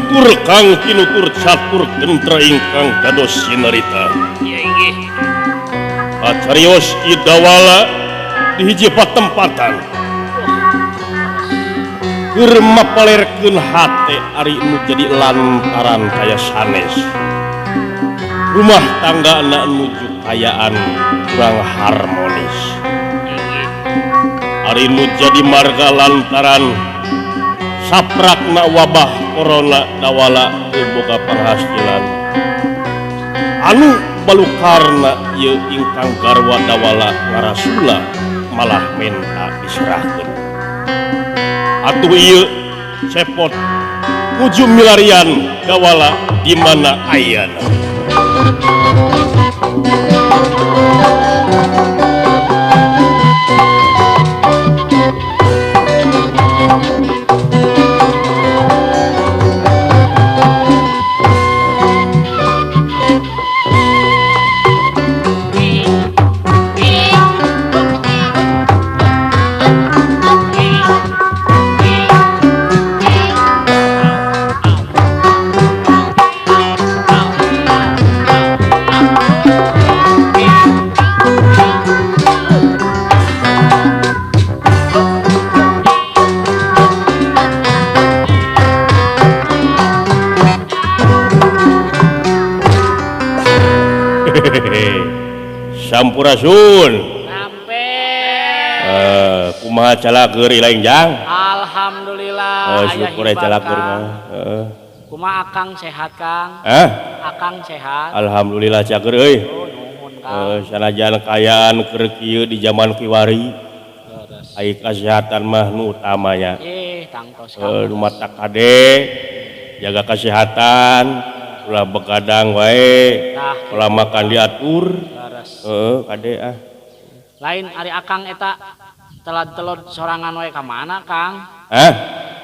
Tutur kang tinutur catur gentra ingkang dados sinarita. Iya inggih. Acarios idawala di hiji patempatan. Keur mapalerkeun hate ari nu jadi lantaran kaya sanes. Rumah tangga anak nuju kayaan kurang harmonis. Ari nu jadi marga lantaran saprakna wabah corona dawala teu boga penghasilan. Anu balukarna ieu ingkang garwa dawala ngarasula malah menta diserahkeun. Atuh ieu cepot nuju milarian dawala di mana ayana. Sampurasun. Sampai. Kumaha calakeur lain jang? Alhamdulillah. Syukur calakeur mah. Kumaha Akang sehat Kang? Akang sehat. Alhamdulillah cager euy. Nuhun Kang. Sanajan kayaan keur kieu di zaman kiwari. Ai kesehatan mah nu utamanya. Tangtos Rumah tak kade jaga kesehatan. Ulah begadang wae, ulah makan diatur. Kade Lain ari Akang eta telat-telot sorangan wae ka mana Kang?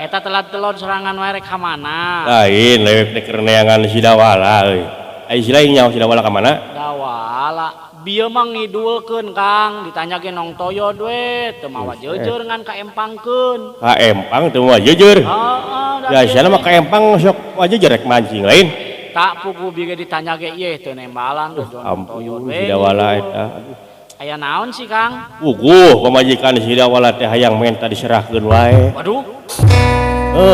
Eta telat-telot sorangan wae rek ka mana? Lain lewek keur neangan si dawala euy. Ai si lain nyaho si dawala ka mana? Dawala bieu mah ngidulkeun Kang, ditanya ge nong toyod we, teu mawa jeujeur ngan ka empangkeun. Ka empang teu mawa jeujeur? Heeh. Biasana mah ka empang sok mawa jeujeur rek mancing lain. Tak pugu bieu ditanya ge ieu teu nembalan tuh ampun si dawala eta. Aya naon sih Kang? Pamajikan si dawala teh hayang menta diserahkeun wae. Waduh.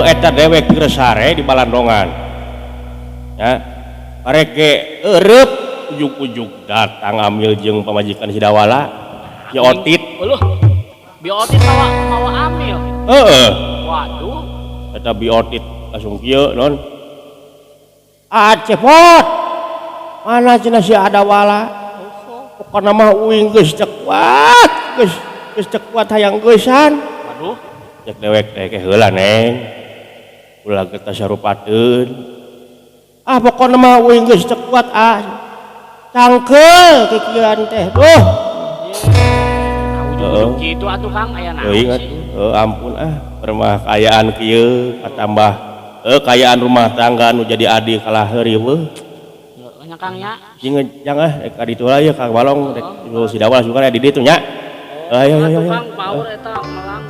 Eta dewek geus sare di balandongan. Ya. Pareke eueup ujug-ujug datang ambil jeung pamajikan si dawala. Si Otit. Eueuh. Bi Otit mawa amil. Waduh. Eta Bi Otit langsung kieu non. Cepot. Mana cenah si adawala? Pokona mah uing geus cek kuat, geus cek kuat hayang geusan. Waduh. Cek dewek teh ke heula neng. Ulah kita sarupateun. Pokona mah uing geus cek kuat cangkeul kikieuan teh. Duh. Ujug-ujug kitu atuh Kang aya naon sih? Ampun permah kayaan kieu katambah kayaan rumah tangga nu jadi adi kalah heureuh. Nya Kang nya. Jingeun jangan ka ditu lah ya Kang Balong rek si dawal suka di ditu nya. Ayo Kang power eta melang.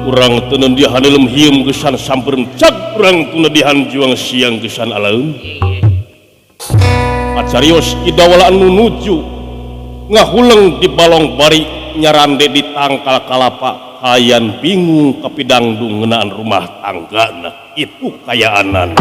Urang tenendihan dalam hiem gesan sampeun cak urang tunedihan juang siang gesan alaeun. Pacarios idawala anu nuju ngahuleng di balong bari nyarande di tangkal kalapa hayan bingung kapidangdung ngeunaan rumah tanggana itu kayaanan.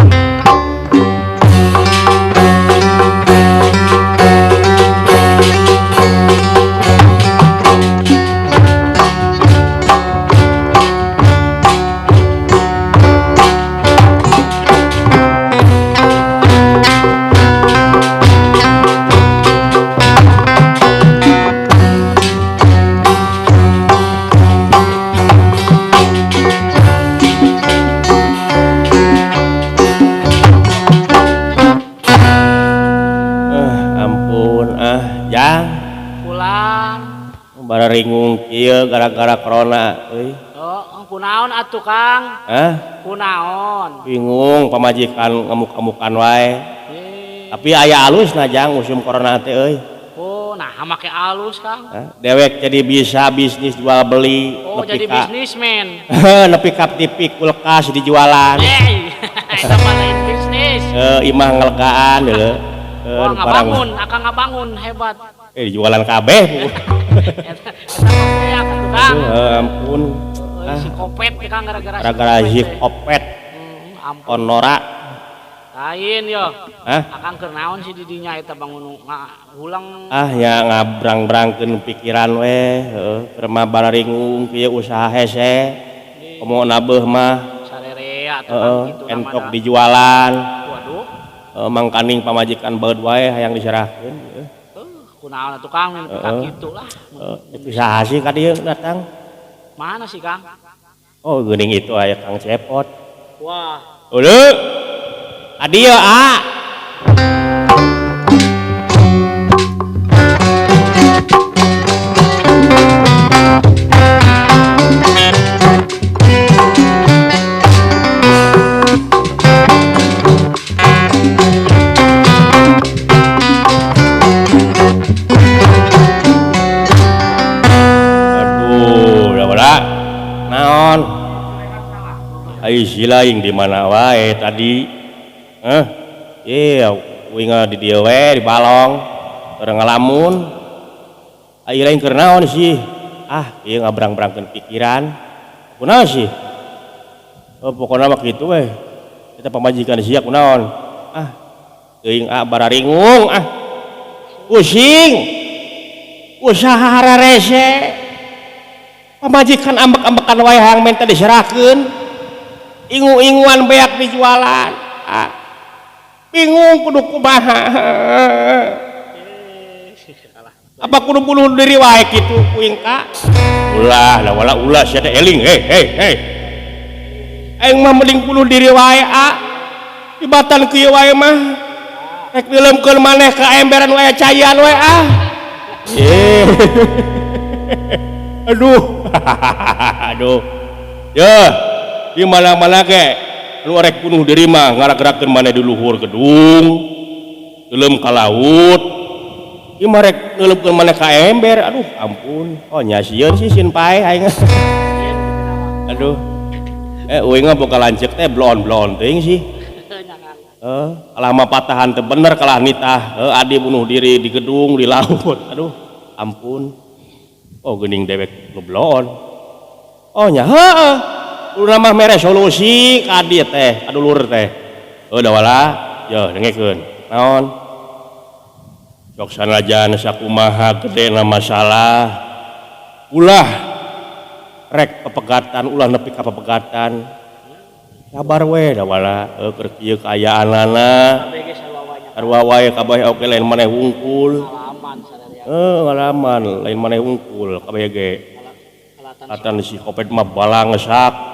bararingung kieu gara-gara corona euy. Oh, kunaon atuh Kang? Kunaon? Bingung pamajikan ngemuk-ngemukan wae. Tapi aya alusna jang musim corona teh euy. Oh, nah make alus Kang. Dewek jadi bisa bisnis jual beli. Oh, jadi bisnismen. Nepi ka TV kulkas dijualan. Eta mah lain bisnis. Imah ngelegaan heeh. Wah, ngabangun, akang ngabangun hebat. Jualan kabeh. Eta ya Kang. Ampun. Si kopet Kang gara-gara si kopet. Ampun. Nora. Lain yo. Akang keur naon sih di dinya eta bangun ulang. Ya ngabrang-brangkeun pikiran we, heeh. Keur mah bararingung kieu usaha hese. Komo nabeuh mah sarerea atuh kitu entok dijualan. Waduh. Mangkaning pamajikan baeud wae hayang diserahkeun. Kunaon atuh Kang mun ka kitu lah. Itu saha sih ka dieu datang? Mana sih Kang? Oh geuning itu aya Kang Cepot. Wah. Uluh. Adieu si laing di mana wae tadi iya winga di dieu we di balong keur ngalamun ai lain keur naon sih ieu ngabrang-brangkeun pikiran kunaon sih pokona mah kitu we kita pamajikan sia kunaon teuing bararingung pusing usaha rarese pamajikan ambek-ambekan wae hayang minta diserahkeun ingu-inguan beak dijualan bingung kudu kumaha apa kudu bunuh diri wae kitu kuing ka ulah sia teh eling aing mah mending bunuh diri wae tibatan kieu wae mah rek dileumkeun maneh ka emberan wae cayan wae aduh di mana-mana ge nu rek bunuh diri mah ngarak-gerakeun maneh di luhur gedung teuleum ka laut ieu mah rek ngeuleukeun maneh ka ember aduh ampun nya sieun sih sin pae aing aduh uing mah boga lanceuk teh blon-blon teuing sih lama patahan teu bener kalah nitah adi bunuh diri di gedung di laut aduh ampun geuning dewek nu blon nya heueuh ulah mah mere solusi ka dieu teh kadulur teh da wala yo dengekeun naon sok sanajan sakumaha gedena masalah ulah rek pepegatan ulah nepi ka pepegatan sabar we da wala keur kieu kaayaanana sarua wae kabeh oke lain maneh wungkul ngalaman lain maneh wungkul kabeh ge atan si kopet mah balang ngesak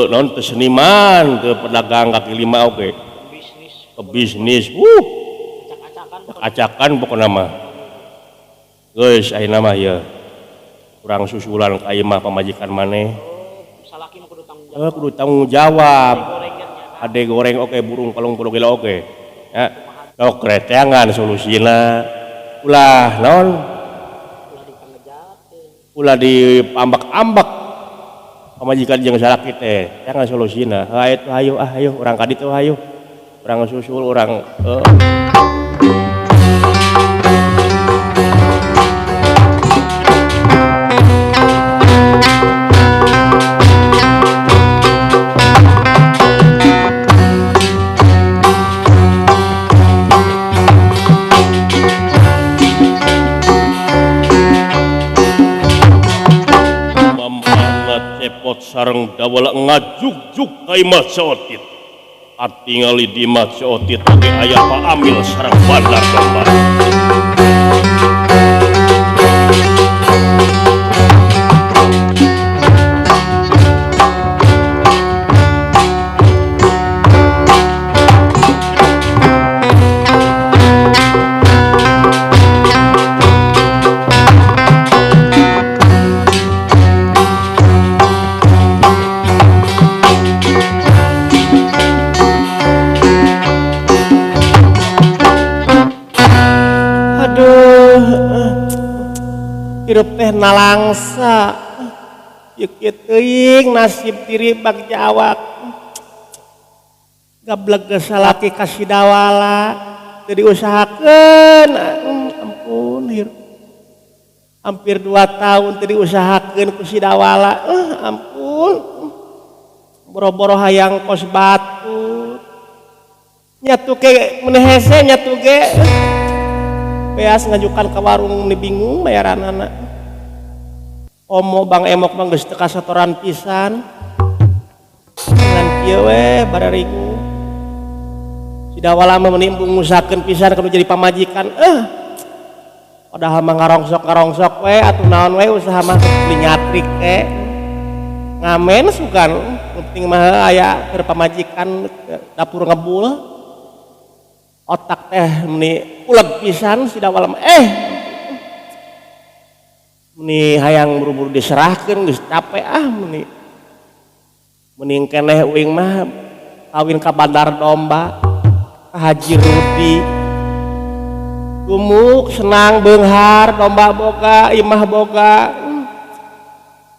non seniman ke pedagang kaki lima oke ke bisnis acakan pokoknya mah guys ayeuna mah ya kurang susulan ka ieu mah pamajikan maneh kudu tanggung jawab ade goreng oke burung palung pulau gila oke ya sok reteangan solusina ulah naon ulah diambak-ambak pamajikan jeung salaki teh jangan solusina hayu urang ka ditu hayu urang susul urang sareng dawala ngajuk-juk ka imah Cotit atingali di imah Cotit oge aya Pak Amil sareng Bandar Dombar hirup teh nalangsa ieu kieu teuing nasib diri bag jawab gableg salaki ka sidawala teu diusahakeun ampun hirup hampir 2 tahun teu diusahakeun ku sidawala ampun boro-boro hayang kos batu nyatu ke meneh hese nyatu ge beas ngajukan ke warung ni bingung bayaranana omo bang emok mah geus teu kasatoran pisan ngan kieu we bararingu sidawala mah menimbung ngusahakeun pisan kana jadi pamajikan padahal mah ngarongsok we atuh naon we usaha mah beli nyatrik teh ngamen sugan penting mah aya keur pamajikan dapur ngebul otak teh meni uleg pisan sidawala mah meni hayang buru-buru diserahkeun geus capek mending keneh uing mah kawin ka Bandar Domba ka Haji Rudi gumuk senang beunghar domba boga imah boga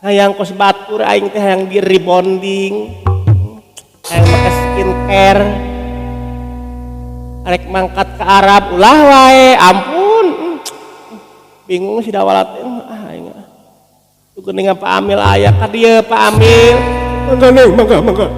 hayang kos batur aing teh hayang di rebonding hayang make skincare arek mangkat ke Arab ulah wae ampun bingung si dawala teh aing tuh geuningan Pak Amil aya ka dieu Pak Amil mangga neng mangga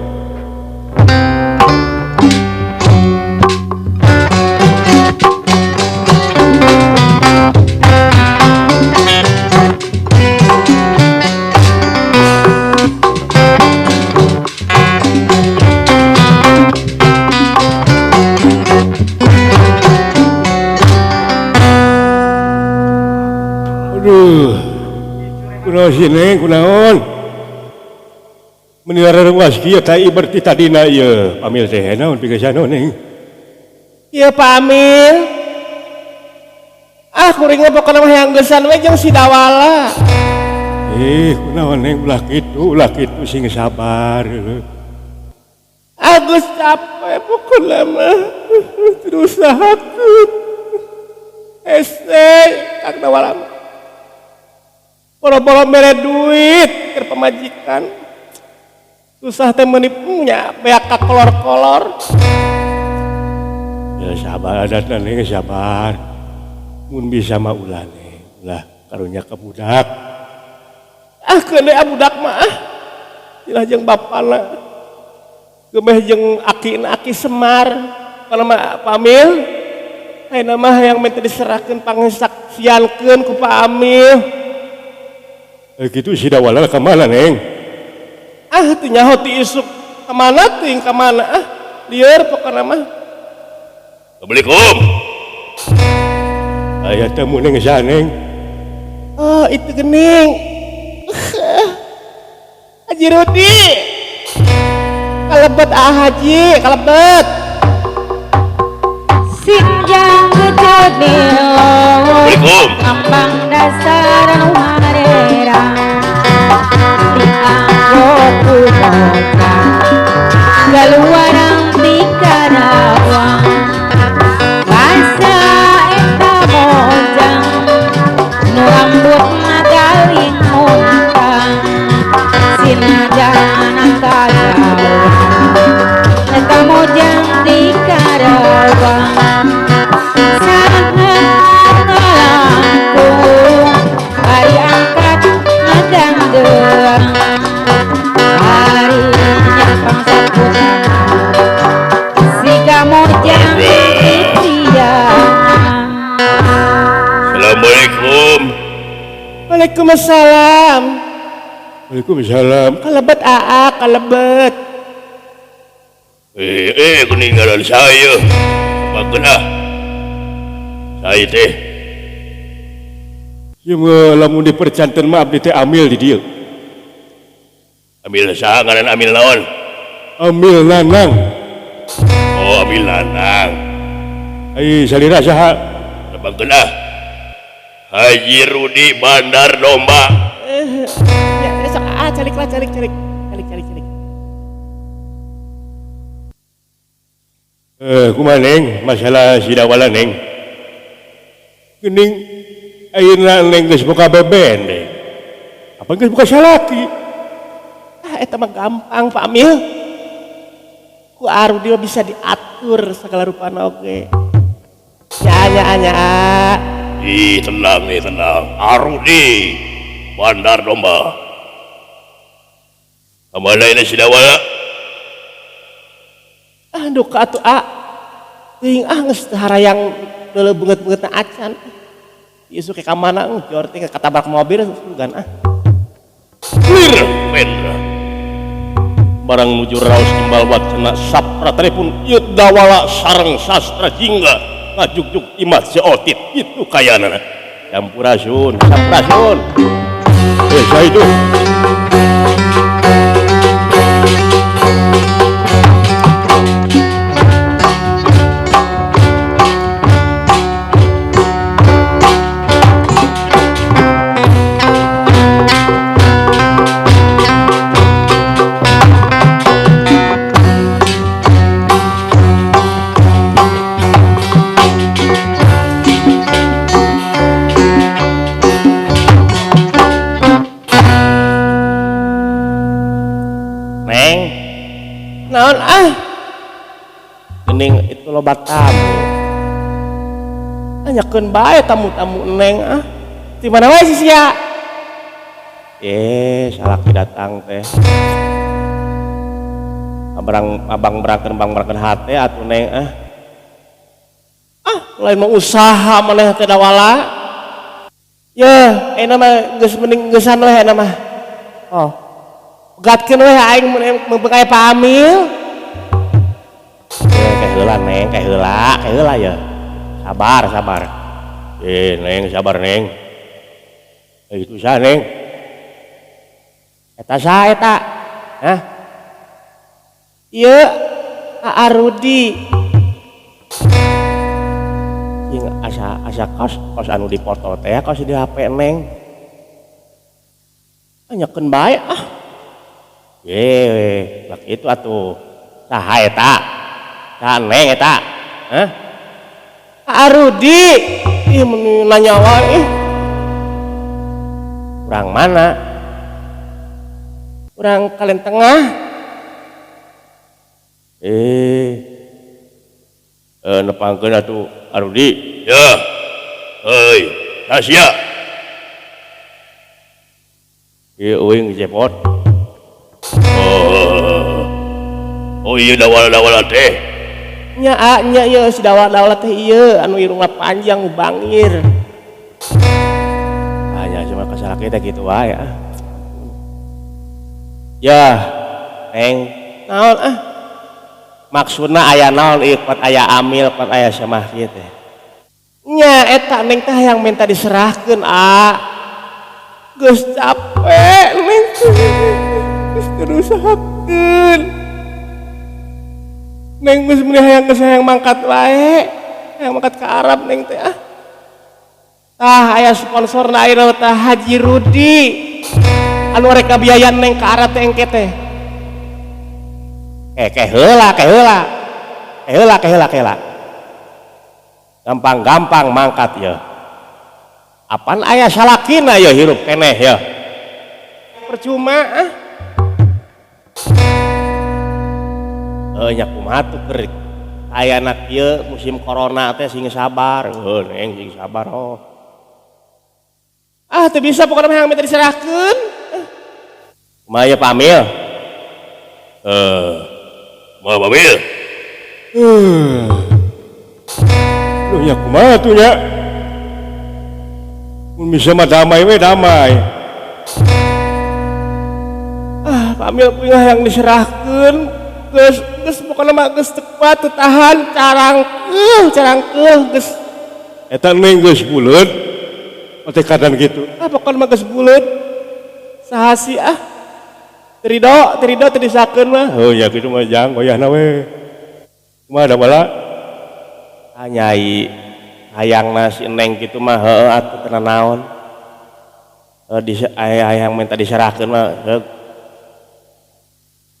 sini kunaon menira rewas kieu teh berarti tadina ieu Amil teh naon pigasana ning ieu Pak Amil kuring mah pokona mah hayang geusan we jeung si dawala kunaon ning ulah kitu sing sabar Agus capek pokona mah terus usahakeun kang dawala boro-boro mere duit keur pamajikan susah teh menipunya beak ka kolor-kolor ya sabar adatna ning sabar mun bisa mah ulah ning ulah karunya ka budak keun deui budak mah ilah jeung bapana gemeh jeung aki Semar kana mah Pamil ayeuna mah hayang minta diserahkeun pangasaksiankeun ku Pak Amil gitu si dawala ke mana neng teu nyaho ti isuk ke mana ting ke mana lieur pokona mah Assalamualaikum aya tamu neng saneng itu geuning Haji Rudi kalebet Haji kalebet sinjang gede Assalamualaikum ambang dasar marera di anggoku moca galuarang di Karawang basa eta mojang nu rambut magaling muntang sinajan kajawang eta mojang di Karawang Assalamualaikum Waalaikumsalam Waalaikumsalam kalebet kalebet kuningalan saya bageunah saya teh ieu mah lamun dipercanten mah abdi teh Amil di dieu Amil saha ngaran Amil naon Amil Nanang Amil Nanang ai salira saha bageunah Haji Rudi Bandar Domba ya sok calik kumaha neng masalah si dawala neng geuning ayeuna neng geus boga bebende. Apa geus boga salaki? Eta mah gampang Pak Amil. Ku Arudi bisa diatur segala rupana oge. Nya. Tenang nih, tenang. Arudi, bandar domba. Kemana ini si Dawala? Aduh ka atuh teuing geus harayang deuleu beungeut-beungeutna acan. Ieu suke ka mana jor teh katabrak mobil sugan Lir, Pendra. Barang nuju raos timbal wacana sapratare pun ieu Dawala sareng sastra jingga ngajugjug imah si Otit itu kayana. Sampurasun. Saya itu. Naon gening itu loba tamu anyakeun bae tamu-tamu neng di mana wae sih sia salaki datang teh abang berangkeun hate atuh neng lain mau usaha maneh teh Dawala ayeuna mah geus mending geusan we ayeuna mah gatkeun we aing mun aya Pak Amil. Kayak heula ya. Sabar. Neng sabar neng. Itu sa neng. Eta sa eta. Ieu Arudi. Jeung asa kos anu dipoto teh kos di HP neng. Anyakeun bae lak itu atuh saha eta neng eta Arudi nanya wae urang mana urang kalian tengah nepangkeun atuh Arudi ya heuy Tasya ieu euing cepot. Oh iya Dawala teh nya ieu si Dawala teh ieu anu irungna panjang bangir nya cuma kasalaki teh kitu wae ya neng naon maksudna aya naon ieu pot aya Amil pot aya samah kieu teh nya eta neng teh hayang minta diserahkeun geus capek neng geus terusahakeun neng geus meni hayang mangkat wae hayang mangkat ke Arab neng teh aya sponsorna ayeuna teh Haji Rudi anu rek ngabiayan neng ke Arab teh engke teh heula gampang mangkat ya apaan aya salakina ya hirup keneh ya percuma nya kumaha tuh keur aya anak ieu musim corona teh sing sabar neng sing sabar teu bisa pokokna hayang minta diserahkeun kumaha ya Pak Amil mau Amil ya kumaha tuh nya mun bisa mah damai we damai Pak Amil punya hayang diserahkeun geus pokona mah geus tepat tahan carangkeuh geus eta neng geus buleut teh kadang gitu pokona mah geus buleut saha si Terido teu disakeun mah ya kitu mah jang goyahna we kumaha Dawala nyai hayangna si neng kitu mah atuh teu naon hayang minta diserahkeun mah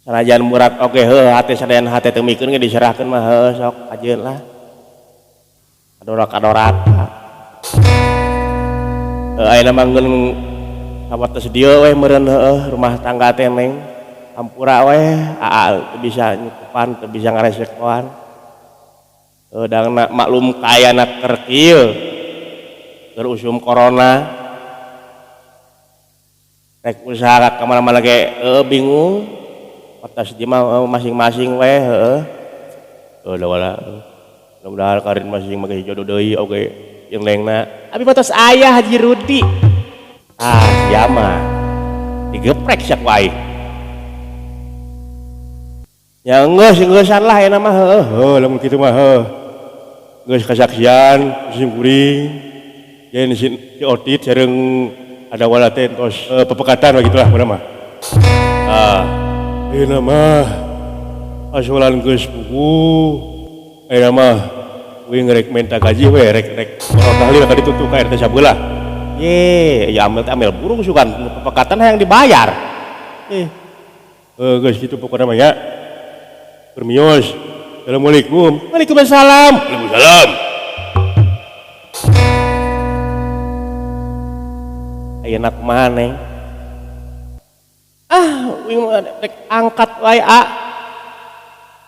sanajan murat oge hate sadayan hate teu mikeun ge diserahkeun mah sok ajeun lah adorak Ayeuna manggeun sawates dieu we meureun rumah tangga teh Neng. Hampura we teu bisa nyukupan, teu bisa ngaresekoan. Dangna maklum kayana keur kieu. Keur usum corona. Rek usaha ka mana-mana ge bingung. Atas di mah masing-masing we heeh. Da wala. Mudah-mudahan karin masing make jodoh deui oge jeung lengna. Abi batos aya Haji Rudi. Sia mah digeprek sak wae. Ya geus-geusan lah ayeuna mah heuh lamun kitu mah heuh. Geus kasaksian musim kuring. Yen si Otit sareng ada wala teh tos pepekatan begitulah urang mah. Ayeuna mah asulan geus pugu. Ayeuna mah we ngerek minta gaji we rek orang tahlil ka ditutup ka RT sabeula. Ya amel burung sugan pepekatan hayang dibayar. Geus kitu pokona mah ya. Permios. Assalamualaikum. Waalaikumsalam. Waalaikumsalam. Ayeuna kumaha Neng? Wing rek angkat wae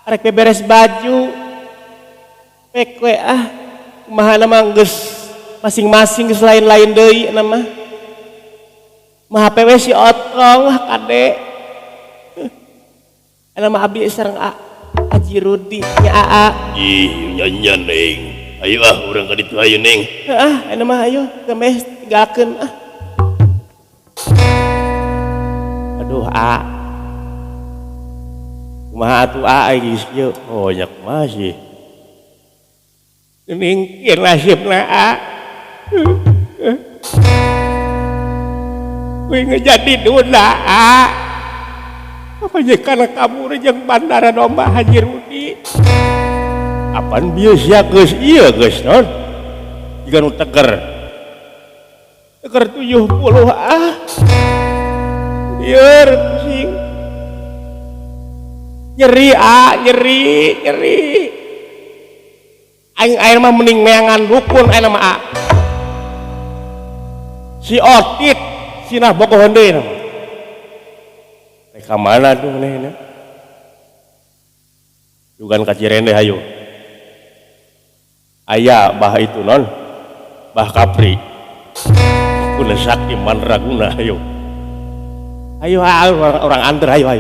rek beberes baju. Pek we kumaha mah geus masing-masing geus lain-lain deui nama. Mah HP we si Otong kade. Nama abdi sareng Haji Rudi nya Ih, nyanyian Neng. Ayo urang ka ditu ayo Neng. Anu mah ayo gemes tinggalkeun Aduh kumaha atuh geus kieu. Oh nya kumaha sih. Geuning kieu nasibna we ngejadi duna apa je kana kabur jeung bandara domba Haji Rudi. Apaan bieu sia geus ieu geus non. Jiga nu teger 70 lieur pusing. Nyeri nyeri. Aing mah mending meangan dukun ayeuna mah Si Otit sinah bogoh deui nama. Ka mana tuh manehna? Jugan ka Cirende hayu. Aya bah itu non. Bah Kapri. Kuna sakti mandraguna hayu. Ayo orang anter ayo.